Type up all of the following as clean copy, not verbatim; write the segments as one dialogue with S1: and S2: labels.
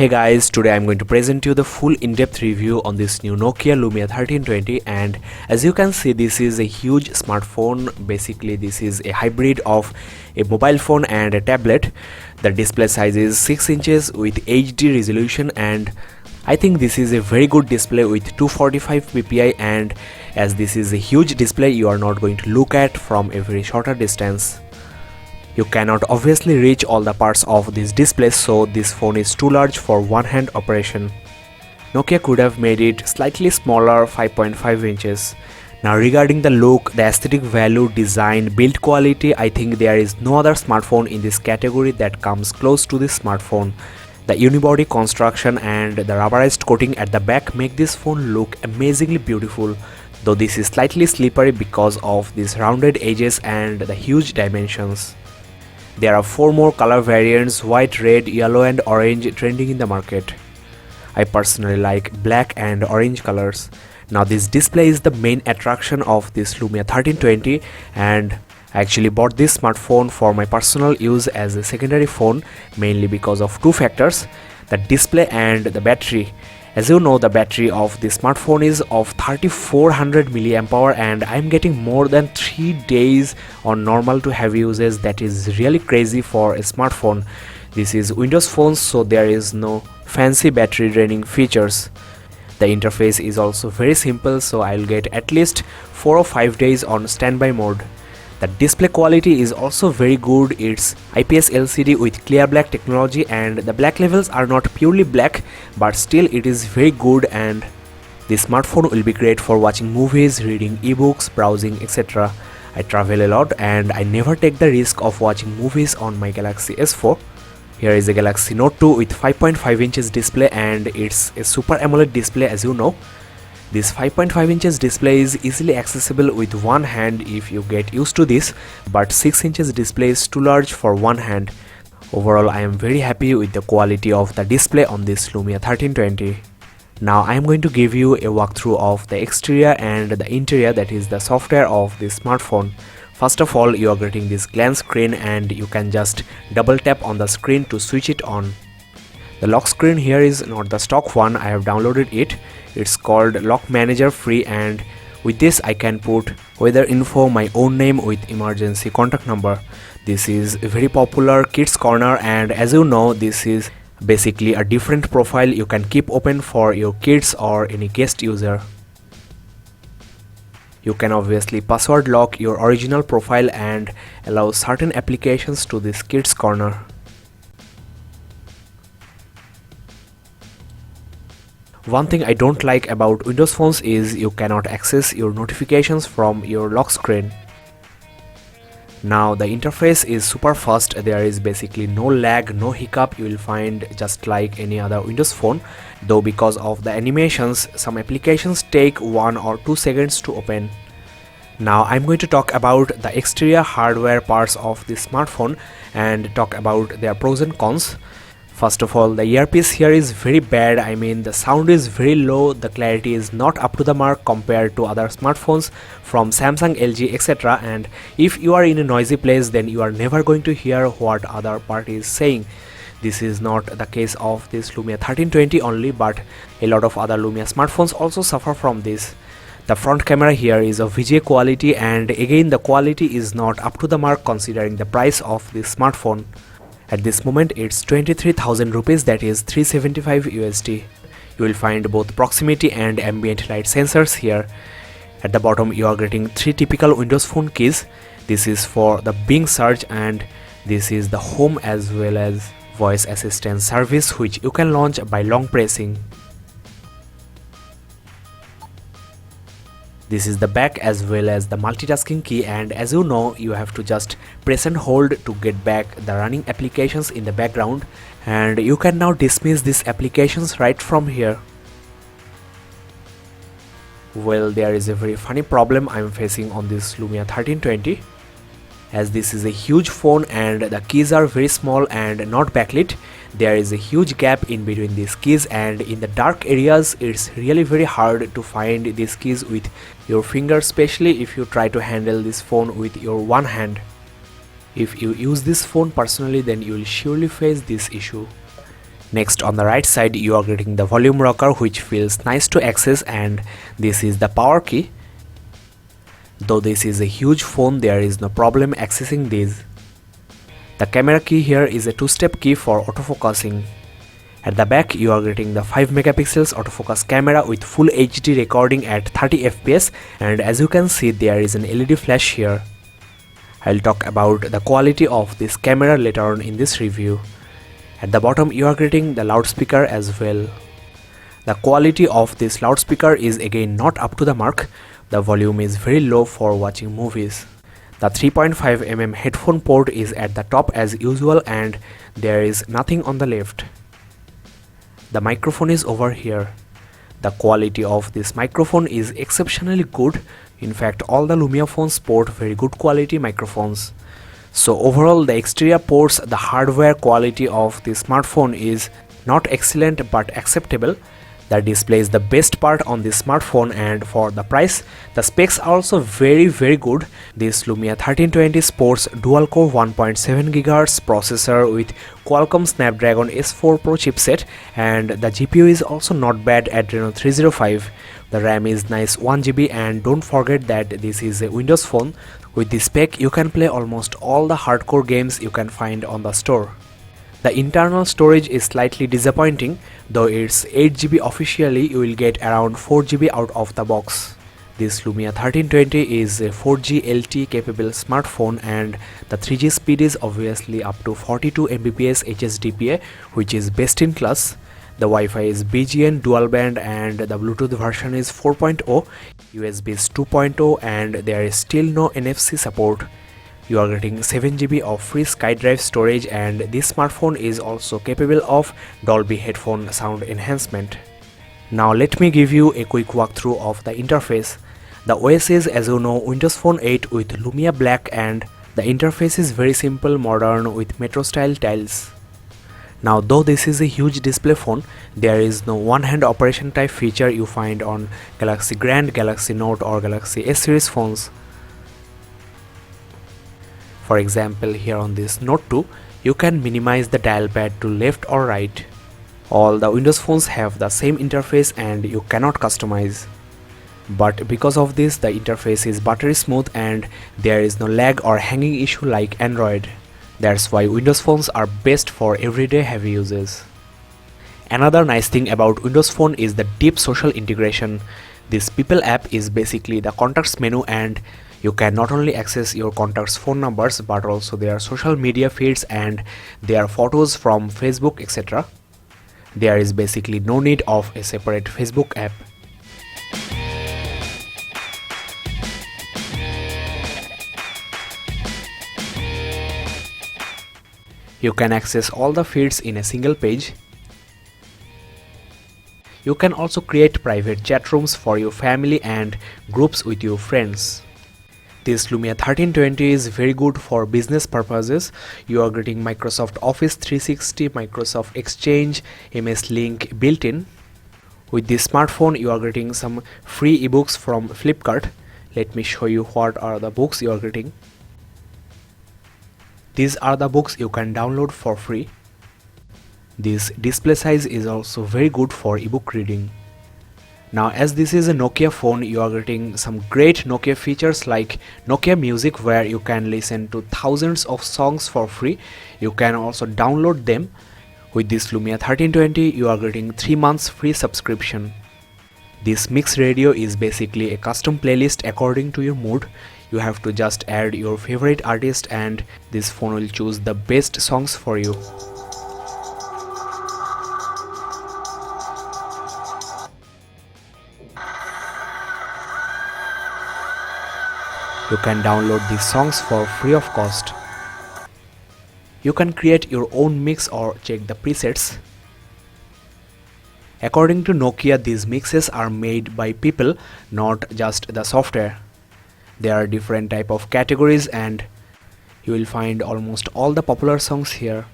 S1: Hey guys, today I'm going to present you the full in-depth review on this new Nokia LUMIA 1320, and as you can see, this is a huge smartphone. Basically this is a hybrid of a mobile phone and a tablet. The display size is 6 inches with HD resolution, and I think this is a very good display with 245 ppi, and as this is a huge display, you are not going to look at from a very shorter distance. You cannot obviously reach all the parts of this display, so this phone is too large for one-hand operation. Nokia could have made it slightly smaller, 5.5 inches. Now regarding the look, the aesthetic value, design, build quality, I think there is no other smartphone in this category that comes close to this smartphone. The unibody construction and the rubberized coating at the back make this phone look amazingly beautiful, though this is slightly slippery because of these rounded edges and the huge dimensions. There are 4 more color variants: white, red, yellow and orange, trending in the market. I personally like black and orange colors. Now this display is the main attraction of this LUMIA 1320, and I actually bought this smartphone for my personal use as a secondary phone, mainly because of 2 factors: the display and the battery. As you know, the battery of this smartphone is of 3400 mAh, and I'm getting more than 3 days on normal to heavy uses. That is really crazy for a smartphone. This is Windows phone, so there is no fancy battery draining features. The interface is also very simple, so I'll get at least 4 or 5 days on standby mode. The display quality is also very good. It's IPS LCD with clear black technology, and the black levels are not purely black, but still it is very good, and this smartphone will be great for watching movies, reading ebooks, browsing, etc. I travel a lot and I never take the risk of watching movies on my Galaxy S4. Here is a Galaxy Note 2 with 5.5 inches display, and it's a Super AMOLED display, as you know. This 5.5 inches display is easily accessible with one hand if you get used to this, but 6 inches display is too large for one hand. Overall, I am very happy with the quality of the display on this LUMIA 1320. Now I am going to give you a walkthrough of the exterior and the interior, that is the software of this smartphone. First of all, you are getting this glance screen, and you can just double tap on the screen to switch it on. The lock screen here is not the stock one. I have downloaded it. It's called Lock Manager Free, and with this I can put weather info, my own name with emergency contact number. This is a very popular kids corner, and as you know, this is basically a different profile you can keep open for your kids or any guest user. You can obviously password lock your original profile and allow certain applications to this kids corner. One thing I don't like about Windows phones is you cannot access your notifications from your lock screen. Now the interface is super fast. There is basically no lag, no hiccup you will find, just like any other Windows phone, though because of the animations, some applications take 1 or 2 seconds to open. Now I'm going to talk about the exterior hardware parts of this smartphone and talk about their pros and cons. First of all, the earpiece here is very bad. I mean, the sound is very low, the clarity is not up to the mark compared to other smartphones from Samsung, LG, etc. And if you are in a noisy place, then you are never going to hear what other party is saying. This is not the case of this LUMIA 1320 only, but a lot of other LUMIA smartphones also suffer from this. The front camera here is of VGA quality, and again the quality is not up to the mark considering the price of this smartphone. At this moment it's 23,000 rupees, that is 375 USD. You will find both proximity and ambient light sensors here. At the bottom you are getting 3 typical Windows phone keys. This is for the Bing search, and this is the home as well as voice assistant service, which you can launch by long pressing. This is the back as well as the multitasking key, and as you know, you have to just press and hold to get back the running applications in the background, and you can now dismiss these applications right from here. Well, there is a very funny problem I'm facing on this LUMIA 1320. As this is a huge phone and the keys are very small and not backlit, there is a huge gap in between these keys, and in the dark areas it's really very hard to find these keys with your finger, especially if you try to handle this phone with your one hand. If you use this phone personally, then you will surely face this issue. Next, on the right side you are getting the volume rocker, which feels nice to access, and this is the power key. Though this is a huge phone, there is no problem accessing this. The camera key here is a two-step key for autofocusing. At the back you are getting the 5 megapixels autofocus camera with full HD recording at 30 fps, and as you can see there is an LED flash here. I'll talk about the quality of this camera later on in this review. At the bottom you are getting the loudspeaker as well. The quality of this loudspeaker is again not up to the mark. The volume is very low for watching movies. The 3.5 mm headphone port is at the top as usual, and there is nothing on the left. The microphone is over here. The quality of this microphone is exceptionally good. In fact, all the Lumia phones sport very good quality microphones. So overall, the exterior ports, the hardware quality of the smartphone is not excellent but acceptable. The display is the best part on this smartphone, and for the price, the specs are also very good. This Lumia 1320 sports dual-core 1.7 GHz processor with Qualcomm Snapdragon S4 Pro chipset, and the GPU is also not bad at Adreno 305. The RAM is nice 1 GB, and don't forget that this is a Windows phone. With this spec, you can play almost all the hardcore games you can find on the store. The internal storage is slightly disappointing. Though it's 8 GB officially, you will get around 4 GB out of the box. This Lumia 1320 is a 4G LTE capable smartphone, and the 3G speed is obviously up to 42 Mbps HSDPA, which is best in class. The Wi-Fi is BGN dual band, and the Bluetooth version is 4.0, USB is 2.0, and there is still no NFC support. You are getting 7 GB of free SkyDrive storage, and this smartphone is also capable of Dolby headphone sound enhancement. Now let me give you a quick walkthrough of the interface. The OS is, as you know, Windows Phone 8 with Lumia Black, and the interface is very simple, modern with metro style tiles. Now though this is a huge display phone, there is no one-hand operation type feature you find on Galaxy Grand, Galaxy Note or Galaxy S series phones. For example, here on this Note 2, you can minimize the dial pad to left or right. All the Windows phones have the same interface and you cannot customize. But because of this, the interface is buttery smooth and there is no lag or hanging issue like Android. That's why Windows phones are best for everyday heavy uses. Another nice thing about Windows Phone is the deep social integration. This People app is basically the contacts menu, and you can not only access your contacts' phone numbers but also their social media feeds and their photos from Facebook, etc. There is basically no need of a separate Facebook app. You can access all the feeds in a single page. You can also create private chat rooms for your family and groups with your friends. This Lumia 1320 is very good for business purposes. You are getting Microsoft Office 360, Microsoft Exchange, MS Link built in. With this smartphone, you are getting some free ebooks from Flipkart. Let me show you what are the books you are getting. These are the books you can download for free. This display size is also very good for ebook reading. Now, as this is a Nokia phone, you are getting some great Nokia features like Nokia Music, where you can listen to thousands of songs for free. You can also download them. With this Lumia 1320, you are getting 3 months free subscription. This Mix Radio is basically a custom playlist according to your mood. You have to just add your favorite artist and this phone will choose the best songs for you. You can download these songs for free of cost. You can create your own mix or check the presets. According to Nokia, these mixes are made by people, not just the software. There are different type of categories and you will find almost all the popular songs here.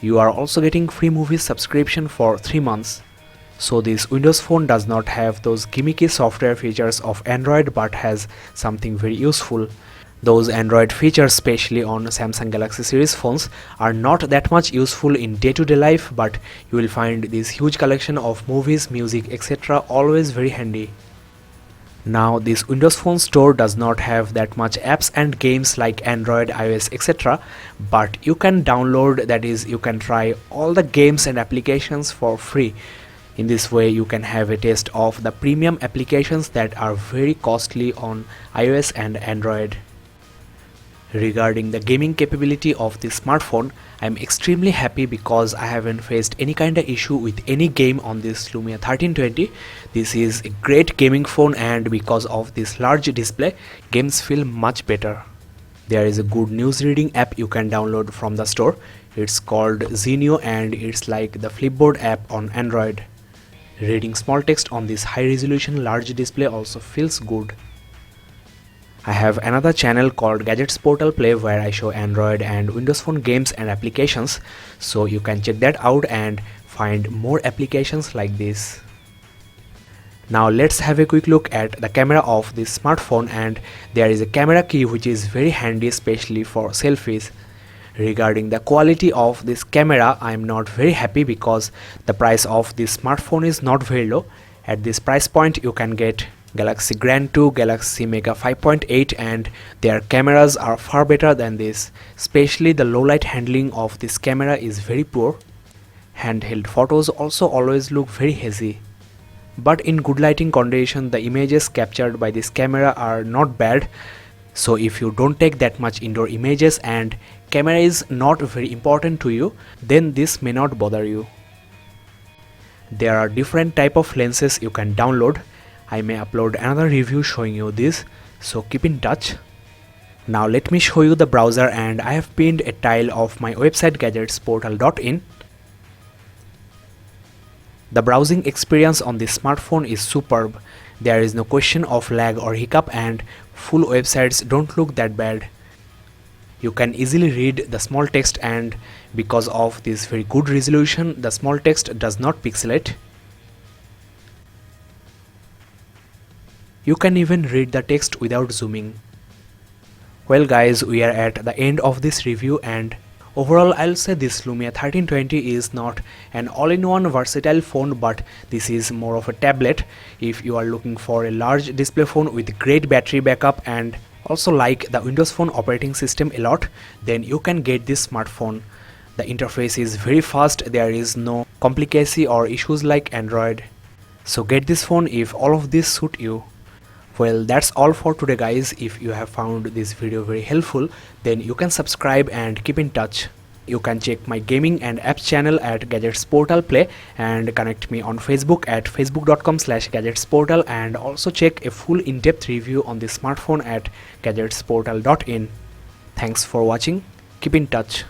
S1: You are also getting free movie subscription for 3 months. So this Windows Phone does not have those gimmicky software features of Android but has something very useful. Those Android features, especially on Samsung Galaxy series phones, are not that much useful in day-to-day life, but you will find this huge collection of movies, music, etc. always very handy. Now this Windows Phone store does not have that much apps and games like Android, iOS, etc. But you can download, that is, you can try all the games and applications for free. In this way you can have a taste of the premium applications that are very costly on iOS and Android. Regarding the gaming capability of this smartphone, I am extremely happy because I haven't faced any kind of issue with any game on this Lumia 1320. This is a great gaming phone, and because of this large display, games feel much better. There is a good news reading app you can download from the store. It's called Zenio and it's like the Flipboard app on Android. Reading small text on this high resolution large display also feels good. I have another channel called Gadgets Portal Play where I show Android and Windows Phone games and applications, so you can check that out and find more applications like this. Now let's have a quick look at the camera of this smartphone, and there is a camera key which is very handy especially for selfies. Regarding the quality of this camera, I am not very happy because the price of this smartphone is not very low. At this price point you can get Galaxy Grand 2, Galaxy Mega 5.8, and their cameras are far better than this. Especially the low light handling of this camera is very poor. Handheld photos also always look very hazy. But in good lighting condition the images captured by this camera are not bad. So if you don't take that much indoor images and camera is not very important to you, then this may not bother you. There are different type of lenses you can download. I may upload another review showing you this, so keep in touch. Now let me show you the browser, and I have pinned a tile of my website gadgetsportal.in. The browsing experience on this smartphone is superb. There is no question of lag or hiccup, and full websites don't look that bad. You can easily read the small text, and because of this very good resolution, the small text does not pixelate. You can even read the text without zooming. Well guys, we are at the end of this review, and overall I'll say this Lumia 1320 is not an all-in-one versatile phone, but this is more of a tablet. If you are looking for a large display phone with great battery backup and also like the Windows Phone operating system a lot, then you can get this smartphone. The interface is very fast, there is no complicacy or issues like Android. So get this phone if all of this suit you. Well, that's all for today guys. If you have found this video very helpful, then you can subscribe and keep in touch. You can check my gaming and apps channel at Gadgets Portal Play, and connect me on Facebook at facebook.com/gadgetsportal, and also check a full in-depth review on this smartphone at gadgetsportal.in. Thanks for watching. Keep in touch.